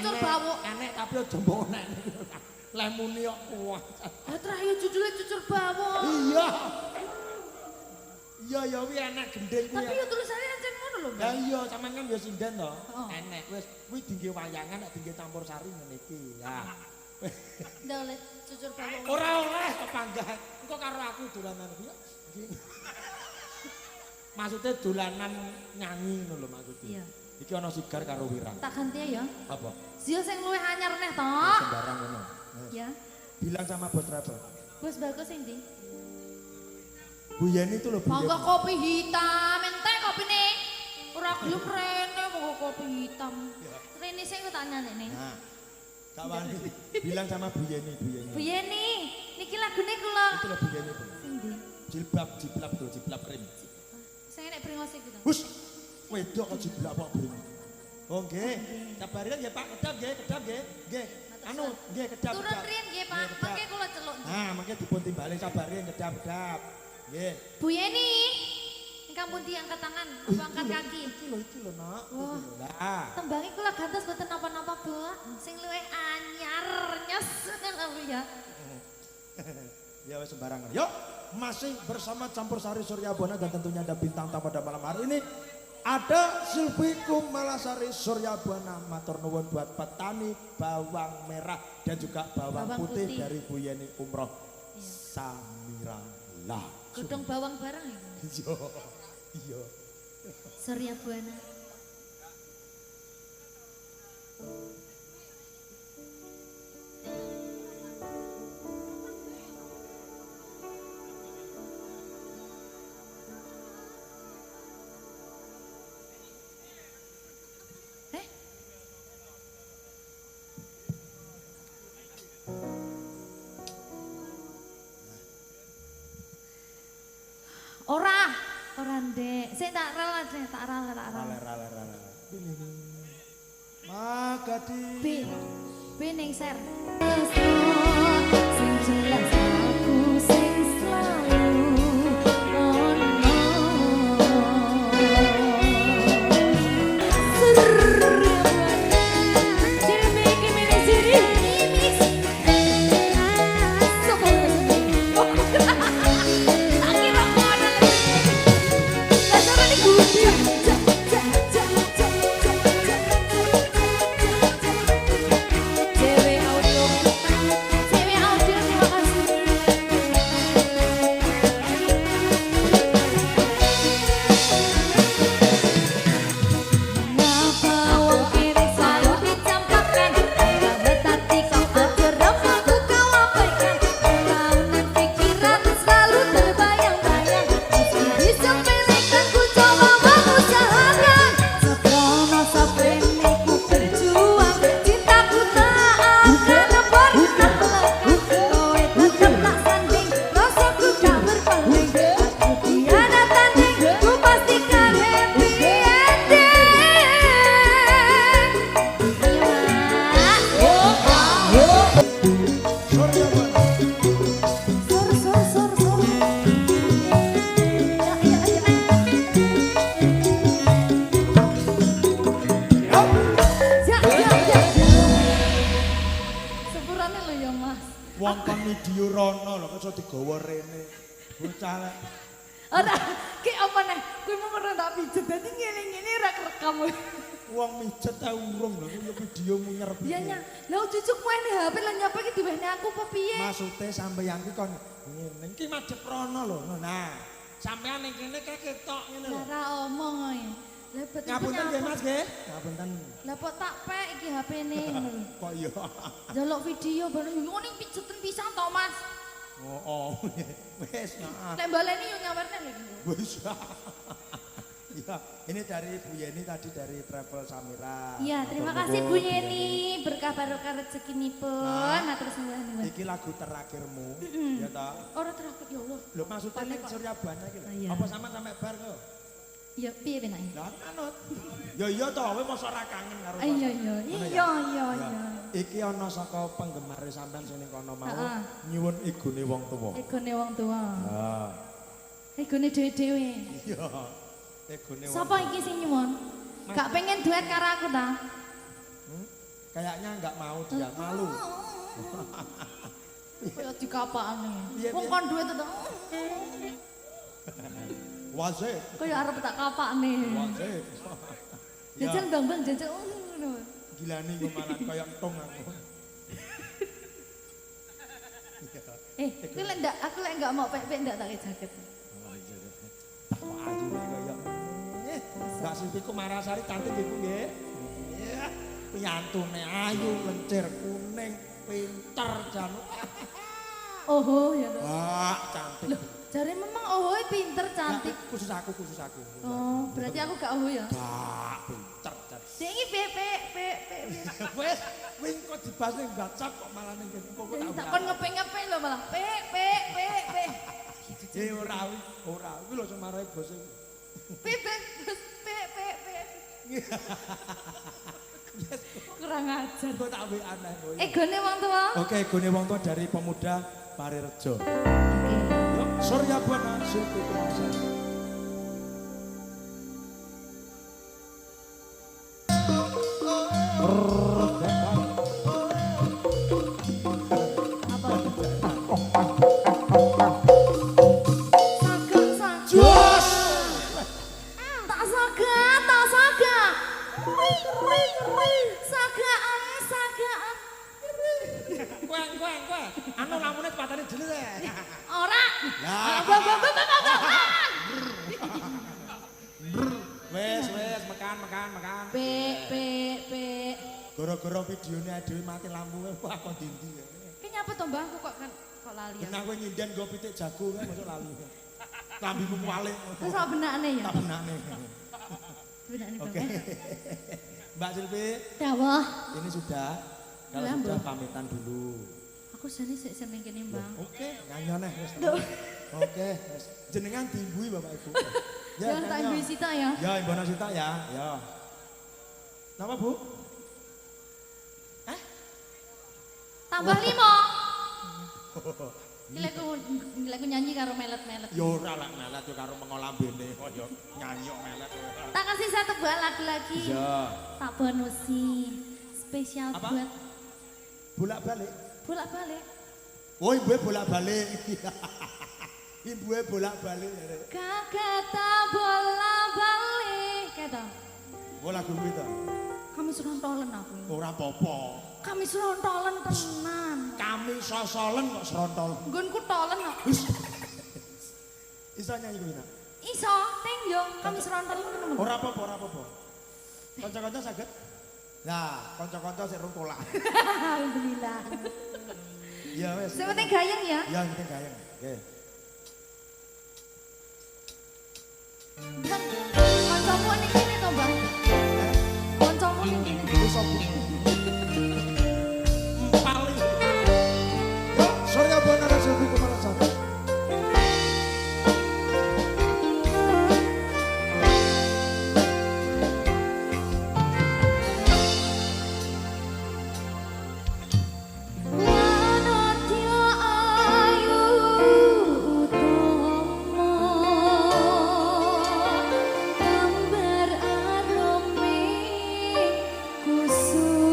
cucur bawuk. Enek tapi aja mbok enek. Lemune kok kuat. Lah terakhir judulnya cucur bawuk. Iya. Iya ya kuwi enek gendeng kuwi. Tapi yo tulisannya ancen ngono lho. Lah iya sampean kan ya sinden to. Oh. Enek wis kuwi dingge wayangan nek dingge campur sari ngene iki. Ya. Ndak oleh cucur bawuk. Ora oleh kepanggah. Engko karo aku dolanan kuwi. Maksudnya dolanan nyanyi ngono lho maksudnya. Iya. Iki ana sigar karo wirang. Tak ganti ya. Apa? Sio sing luwih anyar neh to. Sembarang ngono. Ya. Bilang sama bos travel. Bos bagus sing ndi? Bu Yeni itu loh Bu Monggo Yeni. kopi hitam, entek kopine. Ora gelem rene monggo kopi hitam. Rene sing tak nyanyi. Nah. Kak Wani. Bilang sama Bu Yeni, Bu Yeni. Bu Yeni, niki lagune kula. Itu loh Bu Yeni. Bu. Sing ndi? Jilbab tuh, jilbab krim. Sing nek bringose gitu. Hus. Wedok kok jiblak kok bring. Oh nggih. Kabarin nggih Pak, kedap nggih, Nggih. Anu, nggih kedap. Turun riyen nggih Pak, mangke kula celuk. Nah, mangke dipun timbali sabarin kedap. Nggih. Bu Yeni, ingkang pundi angkat tangan, apa angkat kaki? Iki lho, Nak. Oh. Lah. Tembangi kula gantos boten napa-napa, Bu. Sing luwih anyar nyes ngono Bu ya. Ya wes sembarangan. Yuk, masih bersama Campur Sari Suryabona dan tentunya ada bintang tamu pada malam hari ini. Ada Silvikum Malasari Suryabona, matur nuwun buat petani bawang merah dan juga bawang putih dari Bu Yeni Umroh Samirala. Godhong bawang bareng ya. Iya. Surya Buana. Ora ndek. Sik tak ralat, tak ralat. Rale. Magadi. B ning ser. Sing jelas aku sing selalu ono. Wong kon video rono lho kok iso digawa rene. Bocah lek. Ora, ki apa neh? Kuwi mung ora tak pijet. Dadi ngene-ngene ora kerekam. Wong mijet ta urung lho kuwi video munyer piye. Iya nya. Lah cucuk main HP lan nyapa iki diwehne aku apa piye? Maksude sampeyan ki kon ngene iki madhep rono lho. Nah, sampeyan ning kene kayak ketok ngene lho. Ora omong ya. Lah betul. Ngapunten nggih Mas nggih. Ngapunten. Lah kok tak pek iki HP-ne ngono lho. Kok iya. Delok video bareng yo ning pijeten pisan to Mas. Oh, wes. Nek baleni yo nyawerne lho. Wis. Ya, ini dari Bu Yeni tadi dari Travel Samira. Iya, terima kasih Bu Yeni. Berkah barokah rezekinipun. Matur suwun. Iki lagu terakhirmu, ya toh? Ora terakhir ya Allah. Lho maksudnya ning Suryabana iki lho. Iya. Apa sampe bar kok? Ya piye penake? Lah anut. Ya iya toh, kowe mosok ora kangen karo. Iya. Iki ana saka penggemar sampean sing ning kono mau Heeh. nyuwun egone wong tuwa. Egone wong tua. Ha. Egone dhewe-dhewe. Iya. Egone wong. Sapa iki sing nyuwun? Gak pengen duet karo aku ta? Kayaknya nggak mau dia, malu. Kayak dikapakane. Iya, Wong iya. kon duwe to. Wazir, Kayak arep tak kapakne. wazir. Jajal bang jajal ngono. Gila nih gue malah kayak entong aku. Aku lek ndak mau pek-pek ndak tak jaket. Kok ayu kayak Mbak Silviku Marasari cantik ibu nggih. Iya, piantune ayu, lencir, kuning, pinter jan. Oh ya to. Wah, cantik. Jare memang pinter cantik. Nah, khusus aku. Oh, berarti aku gak ya. Gak pinter jan. Sing iki pek. Wes, wing kok dibahas ning WhatsApp kok malah ning kene kok Tak kon ngepek lho malah. Pek. Ora, kuwi lho sing marahi bos iki. Pek. Kurang ajar. Kok tak WA nang kowe. Egone wong tua. Oke, gone wong tua dari pemuda Parirejo. Oke. Surya Buana Silvi Kumasari. Apa? Sagak. Jos! Tak sagak. Sagaan. Kowe. Anu lamune cepatane dhewe ya. Ora. Lah. Wes, makan. Pek. Gara-gara videone dhewe mati lampunya wah kok dindi ya. Ki nyapa to Mbah kok lali ya. Benang kowe nyinden go pitik jago kan masuk lali. Lambimu kualik. Terus apa benakne ya? Tak benakne. Benakne to. Oke. Mbak Silvi, Dawah. ini sudah. Kalau Lah, sudah Mbak. pamitan dulu. Aku jane sik seneng kene, Bang. Oke, nyanyi wis. Duh. Oke, wis. Jenengan diimbui Bapak Ibu. Jangan tak nyanyi. ibu Sita ya. Ya, Ibu Nasita ya. Ya. Nama Bu? Tambah 5. Gila aku nyanyi karo melet-melet. Ya ora lah melet yo karo mengolambene kaya nyanyi kok melet. Tak kasih satu buah lagu lagi. Iya. Tak bonusi. Spesial Apa? buat Bolak-balik. bolak-balik. Oh, ibuke bolak-balik. Ibuke bolak-balik. Kakak tak bolak-balik. Kata. Oh, lagu kuwi to. Kami serontolen aku. Ora apa-apa. Kami serontolen tenan. Kami sosolen kok serontol. Nggonku tolen kok. Wis. Isa nyanyi kuwi nak. Iso, teng yo. Kami serontolen tenan. Ora apa-apa. Kanca-kanca saged? Nah, kanca-kanca sik rung tolak. Alhamdulillah. Iya wis. Sing penting gayeng ya. Ya, penting gayeng. Oke. Dan kancamu ning kene to, Bang. Kancamu ning kene. Wis opo? Paling. Yo, Surya Buana dan Silvi Kumasari. Wanatya ayu utama gambar arome kusuma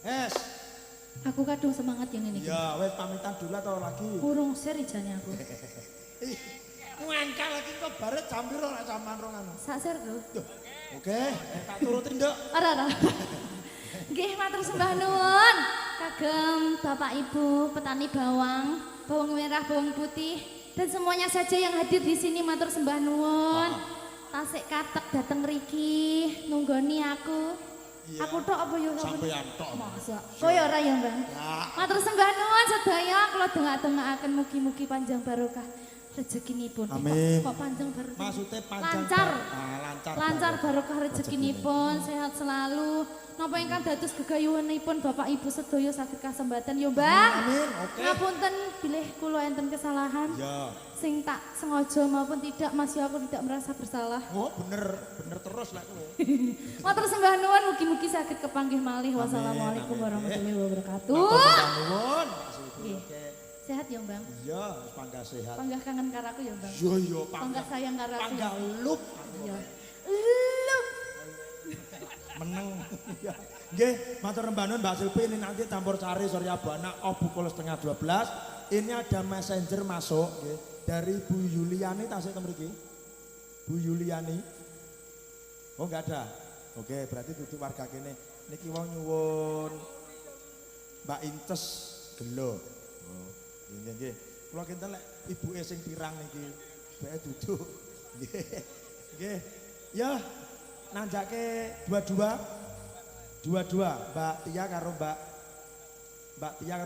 Es. Aku kadung semangat yang ini. Ya, wes pamitan dulu atau lagi? Burung ser ijane aku. Ngangkal lagi kok bare jam piro nek sampean rongan. Sak ser lho. Oke, tak turutin, Nduk. Ora. Nggih, matur sembah nuwun. Kagem Bapak Ibu petani bawang, bawang merah, bawang putih, dan semuanya saja yang hadir di sini matur sembah nuwun. Tasik katek dateng mriki nunggoni aku. Iya. Aku tok apa yo Sampeyan tok. Masa. Koyo ora ya, Bang? Ya. Matur sembah nuwun sedaya kula dongak-dongakaken mugi-mugi panjang barokah rezekinipun. Amin. Kok panjang barokah? Maksudnya panjang. Lancar. Lancar. Lancar barokah rezekinipun, sehat selalu. Napa ingkang dados gegayuhanipun Bapak Ibu sedaya saged kasembatan yo, Mbak. Amin. Oke. Ngapunten bilih kula enten kesalahan. Ya. Sing tak sengaja maupun tidak Mas aku tidak merasa bersalah. Oh, bener terus lah kowe. Matur sembah nuwun mugi-mugi saged kepanggih malih. Wassalamualaikum amin. warahmatullahi wabarakatuh. Matur nuwun. Nggih. Oke. Sehat ya, Bang. Iya, panggah sehat. Panggah kangen karo aku ya, Bang. Yo Panggah sayang karo aku. panggah lup. Iya. Lup. Meneng. Nggih, matur rembahan Mbak Silvi ini nanti campur sari Surya Buana pukul 11:30. Ini ada messenger masuk nggih dari Bu Yuliani tasik mriki. Bu Yuliani. Oh, enggak ada. Oke, berarti tutup warga kene. Niki wong nyuwun Mbak Inces gelo. Oh, nggih. Kula kinten lek ibuke sing pirang niki bae duduk. Nggih. Nggih. Ya, nanjake dua-dua Mbak Tia karo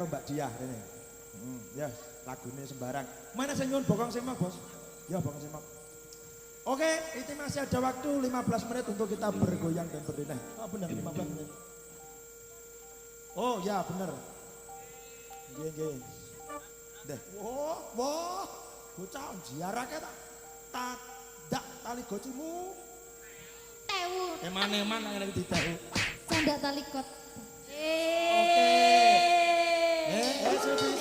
Mbak Diah ini. Ya, lagune sembarang. Mana sing nyuwun bokong sing Bos? Ya, bokong sing. Oke, ini masih ada waktu 15 menit untuk kita bergoyang dan berdinah. Oh, benar 15 menit. Oh, ya benar. Nggih. Deh. Wah. Bocah jiarake tak tali gocimu. Tewu. Eman-eman nang ngene ditahu. Sandak talikot. Oke.